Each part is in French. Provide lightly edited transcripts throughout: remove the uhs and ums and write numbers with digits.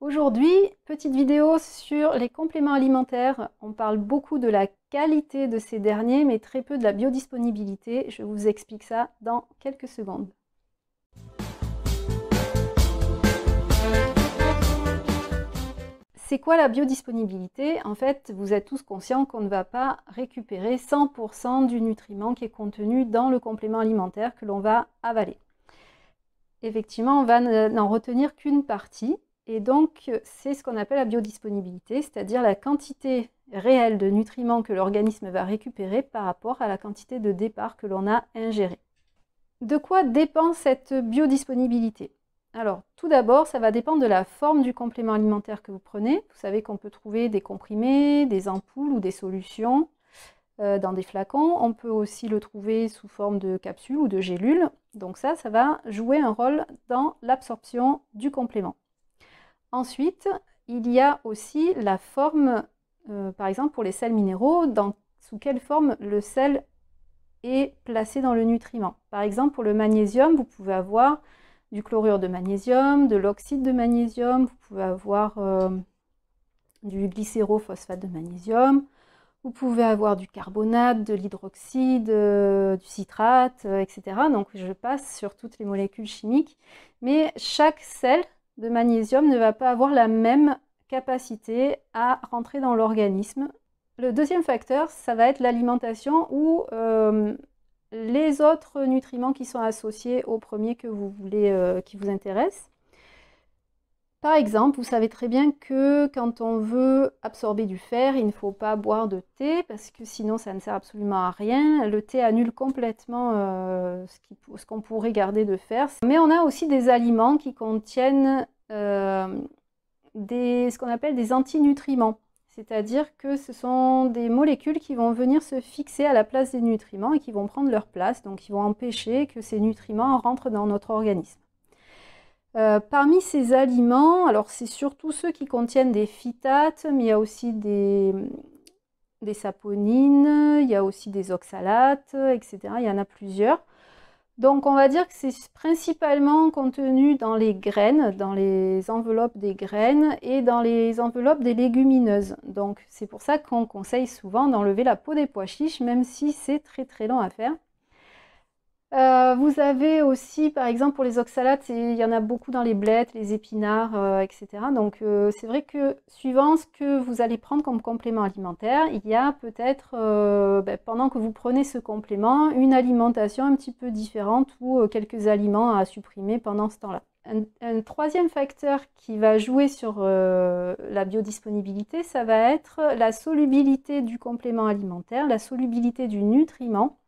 Aujourd'hui, petite vidéo sur les compléments alimentaires. On parle beaucoup de la qualité de ces derniers, mais très peu de la biodisponibilité. Je vous explique ça dans quelques secondes. C'est quoi la biodisponibilité? En fait, vous êtes tous conscients qu'on ne va pas récupérer 100% du nutriment qui est contenu dans le complément alimentaire que l'on va avaler. Effectivement, on va n'en retenir qu'une partie. Et donc, c'est ce qu'on appelle la biodisponibilité, c'est-à-dire la quantité réelle de nutriments que l'organisme va récupérer par rapport à la quantité de départ que l'on a ingéré. De quoi dépend cette biodisponibilité? Alors, tout d'abord, ça va dépendre de la forme du complément alimentaire que vous prenez. Vous savez qu'on peut trouver des comprimés, des ampoules ou des solutions dans des flacons. On peut aussi le trouver sous forme de capsules ou de gélules. Donc ça va jouer un rôle dans l'absorption du complément. Ensuite, il y a aussi la forme, par exemple pour les sels minéraux, sous quelle forme le sel est placé dans le nutriment. Par exemple, pour le magnésium, vous pouvez avoir du chlorure de magnésium, de l'oxyde de magnésium, vous pouvez avoir du glycérophosphate de magnésium, vous pouvez avoir du carbonate, de l'hydroxyde, du citrate, etc. Donc je passe sur toutes les molécules chimiques, mais chaque sel de magnésium ne va pas avoir la même capacité à rentrer dans l'organisme. Le deuxième facteur, ça va être l'alimentation ou les autres nutriments qui sont associés au premier que vous voulez, qui vous intéresse. Par exemple, vous savez très bien que quand on veut absorber du fer, il ne faut pas boire de thé parce que sinon ça ne sert absolument à rien. Le thé annule complètement ce qu'on pourrait garder de fer. Mais on a aussi des aliments qui contiennent ce qu'on appelle des antinutriments. C'est-à-dire que ce sont des molécules qui vont venir se fixer à la place des nutriments et qui vont prendre leur place, donc qui vont empêcher que ces nutriments rentrent dans notre organisme. Parmi ces aliments, alors c'est surtout ceux qui contiennent des phytates, mais il y a aussi des saponines, il y a aussi des oxalates, etc. Il y en a plusieurs. Donc on va dire que c'est principalement contenu dans les graines, dans les enveloppes des graines et dans les enveloppes des légumineuses. Donc c'est pour ça qu'on conseille souvent d'enlever la peau des pois chiches, même si c'est très très long à faire. Vous avez aussi, par exemple, pour les oxalates, il y en a beaucoup dans les blettes, les épinards, etc. Donc, c'est vrai que suivant ce que vous allez prendre comme complément alimentaire, il y a peut-être, pendant que vous prenez ce complément, une alimentation un petit peu différente ou quelques aliments à supprimer pendant ce temps-là. Un troisième facteur qui va jouer sur la biodisponibilité, ça va être la solubilité du complément alimentaire, la solubilité du nutriment.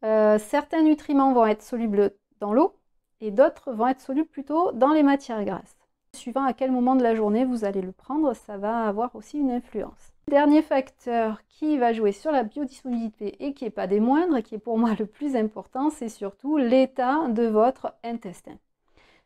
Certains nutriments vont être solubles dans l'eau et d'autres vont être solubles plutôt dans les matières grasses. Suivant à quel moment de la journée vous allez le prendre, ça va avoir aussi une influence. Le dernier facteur qui va jouer sur la biodisponibilité et qui n'est pas des moindres, et qui est pour moi le plus important, c'est surtout l'état de votre intestin.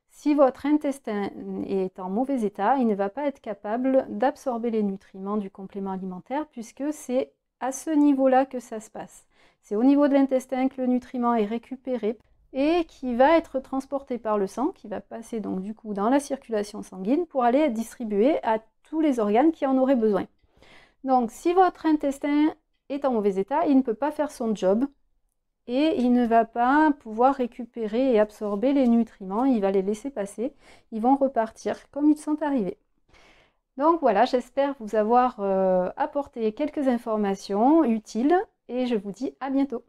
Si votre intestin est en mauvais état, il ne va pas être capable d'absorber les nutriments du complément alimentaire puisque c'est à ce niveau-là que ça se passe. C'est au niveau de l'intestin que le nutriment est récupéré et qui va être transporté par le sang, qui va passer donc du coup dans la circulation sanguine pour aller être distribué à tous les organes qui en auraient besoin. Donc si votre intestin est en mauvais état, il ne peut pas faire son job et il ne va pas pouvoir récupérer et absorber les nutriments, il va les laisser passer, ils vont repartir comme ils sont arrivés. Donc voilà, j'espère vous avoir apporté quelques informations utiles et je vous dis à bientôt.